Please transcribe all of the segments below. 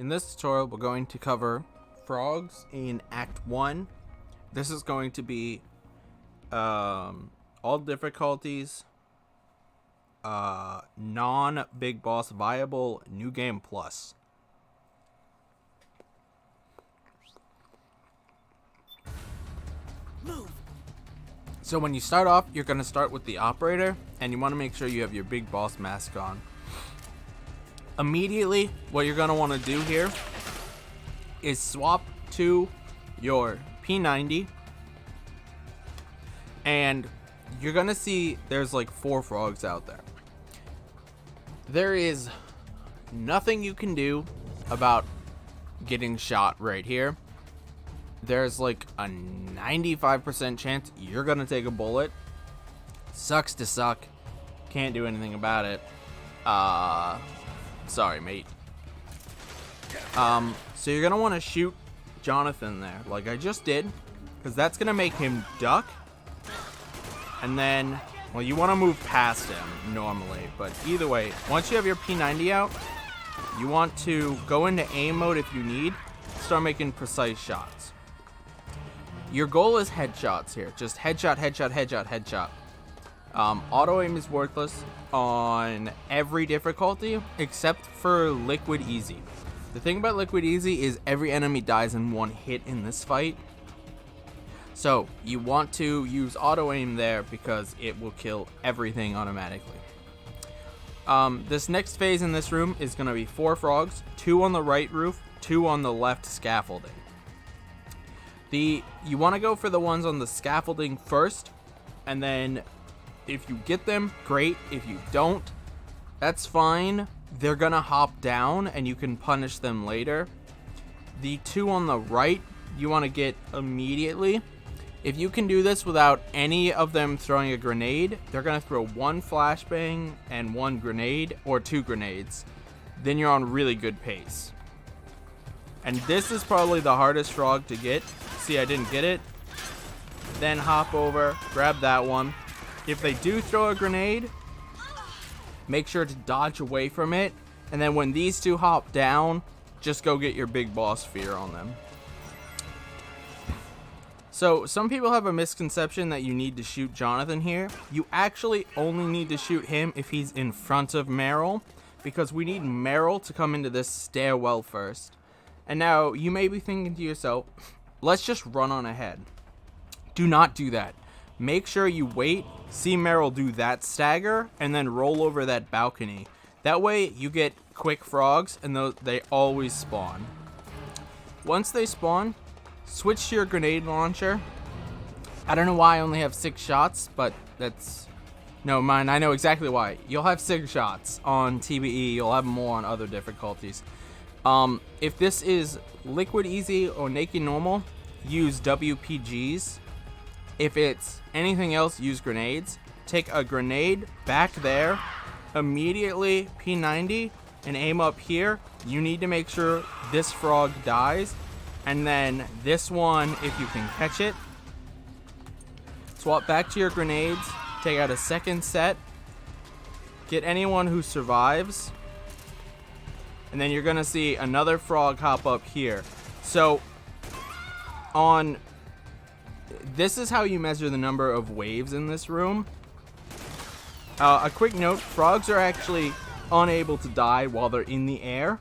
In this tutorial, we're going to cover frogs in Act 1. This is going to be all difficulties, non-big boss viable, new game plus. Move. So when you start off, you're going to start with the operator, and you want to make sure you have your big boss mask on. Immediately, what you're going to want to do here is swap to your P90, and you're going to see there's like 4 frogs out there. There is nothing you can do about getting shot right here. There's like a 95% chance you're going to take a bullet. Sucks to suck. Can't do anything about it. Sorry, mate. So you're going to want to shoot Jonathan there, like I just did, because that's going to make him duck. And then, well, you want to move past him normally, but either way, once you have your P90 out, you want to go into aim mode if you need, start making precise shots. Your goal is headshots here, just headshot, headshot, headshot, headshot. Auto aim is worthless on every difficulty except for Liquid Easy. The thing about Liquid Easy is every enemy dies in one hit in this fight. So you want to use auto aim there because it will kill everything automatically. This next phase in this room is going to be 4 frogs, 2 on the right roof, 2 on the left scaffolding. You want to go for the ones on the scaffolding first, and then if you get them, great. If you don't, that's fine. They're going to hop down and you can punish them later. The 2 on the right, you want to get immediately. If you can do this without any of them throwing a grenade, they're going to throw 1 flashbang and 1 grenade, or 2 grenades. Then you're on really good pace. And this is probably the hardest frog to get. See, I didn't get it. Then hop over, grab that one. If they do throw a grenade, make sure to dodge away from it. And then when these 2 hop down, just go get your big boss fear on them. So some people have a misconception that you need to shoot Jonathan here. You actually only need to shoot him if he's in front of Meryl, because we need Meryl to come into this stairwell first. And now you may be thinking to yourself, let's just run on ahead. Do not do that. Make sure you wait, see Meryl do that stagger, and then roll over that balcony. That way you get quick frogs, and they always spawn. Once they spawn, switch to your grenade launcher. I don't know why I only have 6 shots, but that's... No, mine, I know exactly why. You'll have 6 shots on TBE, you'll have more on other difficulties. If this is Liquid Easy or Naked Normal, use WPGs. If it's anything else, use grenades. Take a grenade back there, immediately P90, and aim up here. You need to make sure this frog dies. And then this one, if you can catch it, swap back to your grenades, take out a second set, get anyone who survives, and then you're gonna see another frog hop up here. So this is how you measure the number of waves in this room. A quick note, frogs are actually unable to die while they're in the air,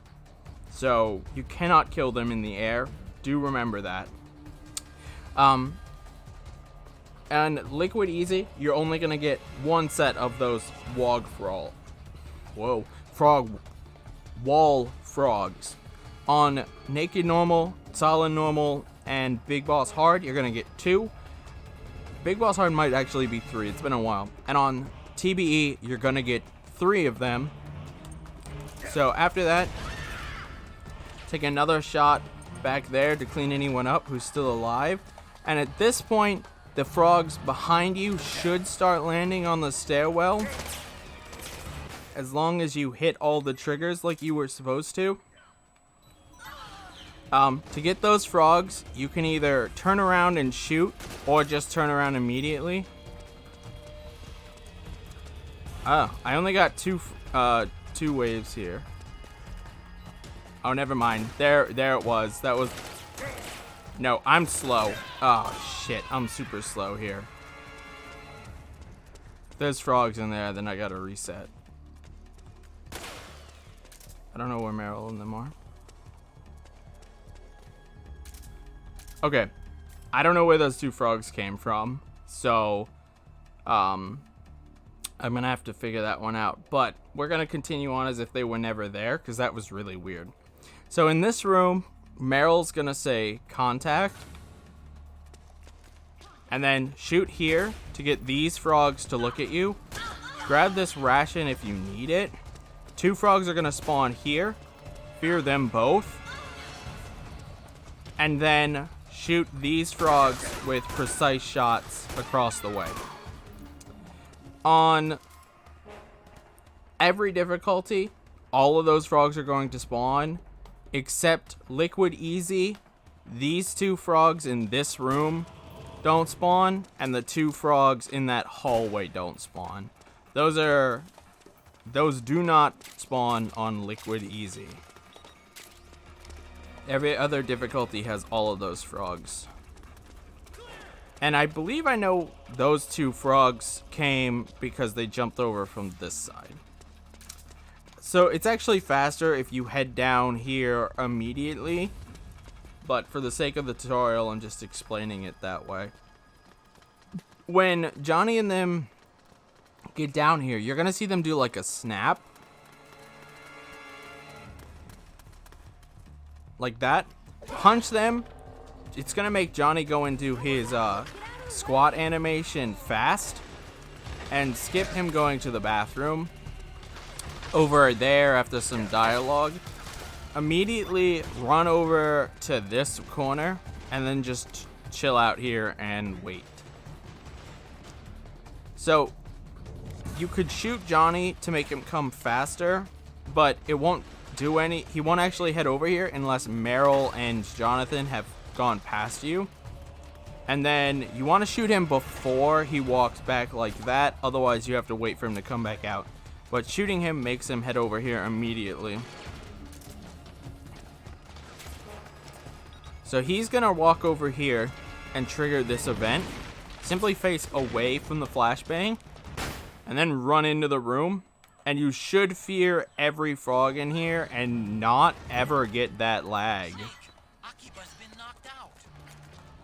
so you cannot kill them in the air. Do remember that. And Liquid Easy, you're only gonna get 1 set of those frog wall frogs. On Naked Normal, Solid Normal, and Big Boss Hard, you're gonna get 2. Big Boss Hard might actually be 3. It's been a while. And on TBE, you're gonna get 3 of them. So after that, take another shot back there to clean anyone up who's still alive. And at this point, the frogs behind you should start landing on the stairwell, as long as you hit all the triggers like you were supposed to. To get those frogs, you can either turn around and shoot, or just turn around immediately. I only got two waves here. Oh, never mind. There it was. That was... No, I'm slow. Oh, shit. I'm super slow here. If there's frogs in there, then I gotta reset. I don't know where Meryl and them are. Okay. I don't know where those two frogs came from. So, I'm gonna have to figure that one out. But we're gonna continue on as if they were never there, because that was really weird. So in this room, Meryl's gonna say contact. And then shoot here to get these frogs to look at you. Grab this ration if you need it. Two frogs are gonna spawn here. Fear them both. And then shoot these frogs with precise shots across the way. On every difficulty, all of those frogs are going to spawn, except Liquid Easy. These two frogs in this room don't spawn, and the two frogs in that hallway don't spawn. Those do not spawn on Liquid Easy. Every other difficulty has all of those frogs. And I believe I know those two frogs came because they jumped over from this side. So it's actually faster if you head down here immediately. But for the sake of the tutorial, I'm just explaining it that way. When Johnny and them get down here, you're going to see them do like a snap. Like that. Punch them. It's going to make Johnny go into his squat animation fast. And skip him going to the bathroom. Over there after some dialogue. Immediately run over to this corner. And then just chill out here and wait. So, you could shoot Johnny to make him come faster. But it won't do any... He won't actually head over here unless Meryl and Jonathan have gone past you. And then you want to shoot him before he walks back like that. Otherwise, you have to wait for him to come back out. But shooting him makes him head over here immediately. So he's going to walk over here and trigger this event. Simply face away from the flashbang. And then run into the room. And you should fear every frog in here and not ever get that lag.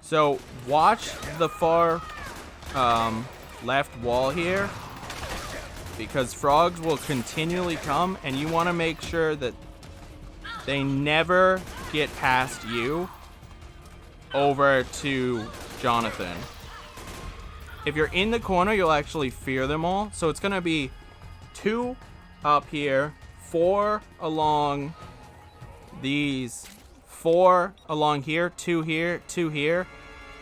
So watch the far left wall here. Because frogs will continually come, and you want to make sure that they never get past you over to Jonathan. If you're in the corner, you'll actually fear them all. So it's going to be 2 up here, 4 along these, 4 along here, 2 here, 2 here.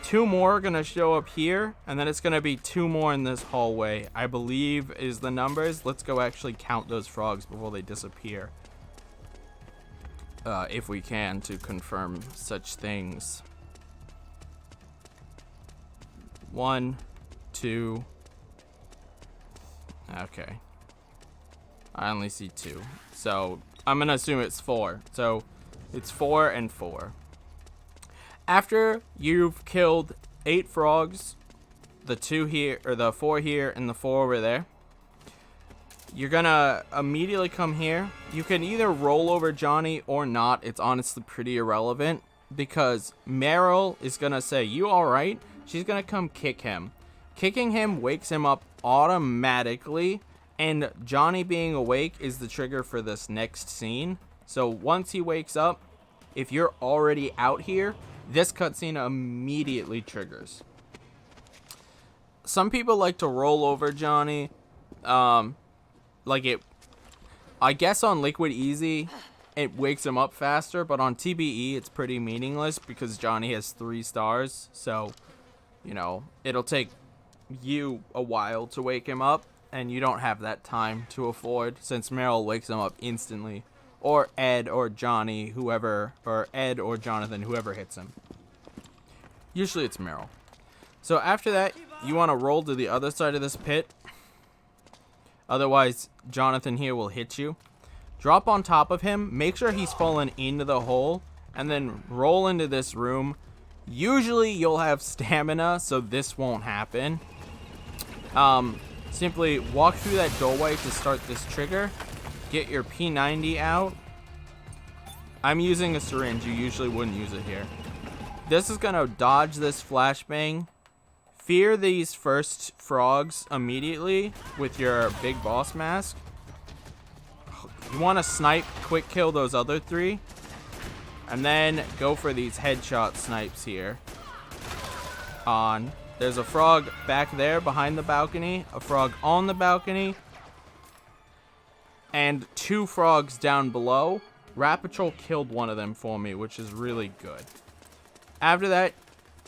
2 more are going to show up here, and then it's going to be 2 more in this hallway, I believe is the numbers. Let's go actually count those frogs before they disappear. If we can, to confirm such things. 1, 2. Okay. I only see 2. So, I'm going to assume it's 4. So, it's 4 and 4. After you've killed 8 frogs, the 2 here, or the 4 here, and the 4 over there, you're gonna immediately come here. You can either roll over Johnny or not. It's honestly pretty irrelevant, because Meryl is gonna say, "You alright?" She's gonna come kick him. Kicking him wakes him up automatically, and Johnny being awake is the trigger for this next scene. So once he wakes up, if you're already out here, this cutscene immediately triggers. Some people like to roll over Johnny. I guess on Liquid Easy, it wakes him up faster, but on TBE, it's pretty meaningless because Johnny has 3 stars. So, you know, it'll take you a while to wake him up, and you don't have that time to afford since Meryl wakes him up instantly. Or Ed or Johnny, whoever, or Ed or Jonathan, whoever hits him. Usually it's Meryl. So after that, you want to roll to the other side of this pit. Otherwise, Jonathan here will hit you. Drop on top of him, make sure he's fallen into the hole, and then roll into this room. Usually you'll have stamina, so this won't happen. Simply walk through that doorway to start this trigger. Get your P90 out. I'm using a syringe. You usually wouldn't use it here. This is going to dodge this flashbang. Fear these first frogs immediately with your big boss mask. You want to snipe, quick kill those other 3. And then go for these headshot snipes here. There's a frog back there behind the balcony. A frog on the balcony. And 2 frogs down below. Rat Patrol killed one of them for me, which is really good. After that,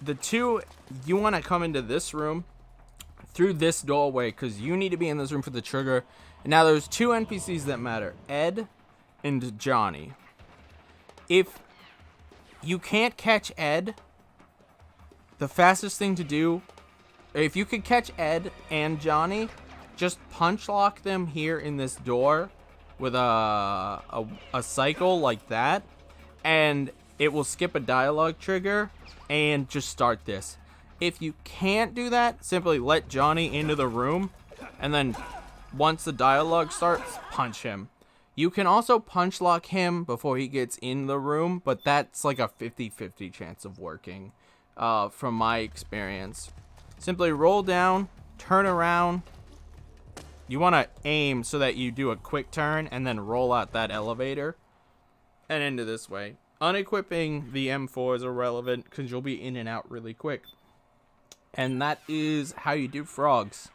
the 2, you want to come into this room through this doorway because you need to be in this room for the trigger. And now there's 2 NPCs that matter, Ed and Johnny. If you can't catch Ed, the fastest thing to do, if you could catch Ed and Johnny, just punch lock them here in this door with a cycle like that, and it will skip a dialogue trigger and just start this. If you can't do that, simply let Johnny into the room, and then once the dialogue starts, punch him. You can also punch lock him before he gets in the room, but that's like a 50-50 chance of working, from my experience. Simply roll down, turn around. You want to aim so that you do a quick turn and then roll out that elevator and into this way. Unequipping the M4 is irrelevant because you'll be in and out really quick. And that is how you do frogs.